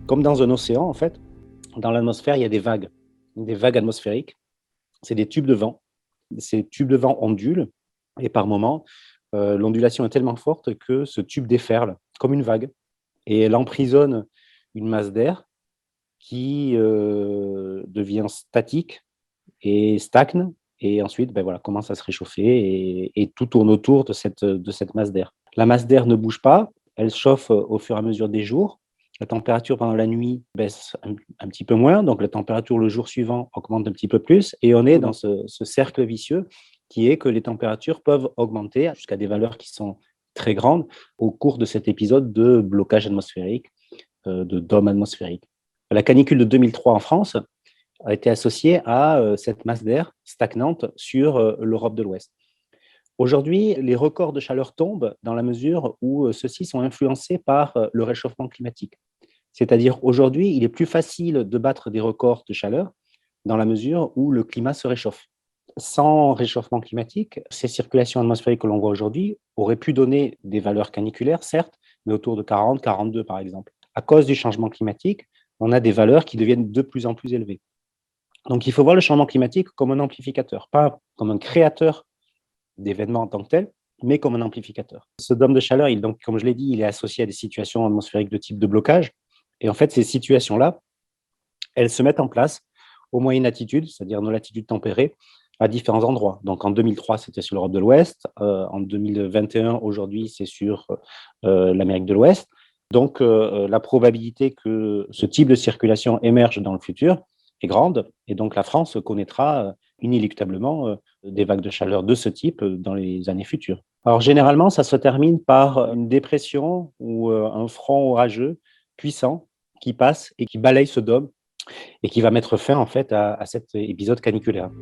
Comme dans un océan, en fait, dans l'atmosphère, il y a des vagues atmosphériques. C'est des tubes de vent. Ces tubes de vent ondulent et par moments, l'ondulation est tellement forte que ce tube déferle comme une vague et elle emprisonne une masse d'air qui devient statique et stagne et ensuite voilà, commence à se réchauffer et tout tourne autour de cette masse d'air. La masse d'air ne bouge pas, elle chauffe au fur et à mesure des jours. La température pendant la nuit baisse un petit peu moins, donc la température le jour suivant augmente un petit peu plus et on est dans ce cercle vicieux qui est que les températures peuvent augmenter jusqu'à des valeurs qui sont très grandes au cours de cet épisode de blocage atmosphérique, de dôme atmosphérique. La canicule de 2003 en France a été associée à cette masse d'air stagnante sur l'Europe de l'Ouest. Aujourd'hui, les records de chaleur tombent dans la mesure où ceux-ci sont influencés par le réchauffement climatique. C'est-à-dire aujourd'hui, il est plus facile de battre des records de chaleur dans la mesure où le climat se réchauffe. Sans réchauffement climatique, ces circulations atmosphériques que l'on voit aujourd'hui auraient pu donner des valeurs caniculaires, certes, mais autour de 40, 42 par exemple. À cause du changement climatique, on a des valeurs qui deviennent de plus en plus élevées. Donc il faut voir le changement climatique comme un amplificateur, pas comme un créateur d'événements en tant que tel, mais comme un amplificateur. Ce dôme de chaleur, donc, comme je l'ai dit, il est associé à des situations atmosphériques de type de blocage. Et en fait, ces situations-là, elles se mettent en place aux moyennes latitudes, c'est-à-dire nos latitudes tempérées, à différents endroits. Donc en 2003, c'était sur l'Europe de l'Ouest. En 2021, aujourd'hui, c'est sur l'Amérique de l'Ouest. Donc la probabilité que ce type de circulation émerge dans le futur est grande. Et donc la France connaîtra inéluctablement des vagues de chaleur de ce type dans les années futures. Alors généralement, ça se termine par une dépression ou un front orageux puissant qui passe et qui balaye ce dôme et qui va mettre fin en fait à cet épisode caniculaire.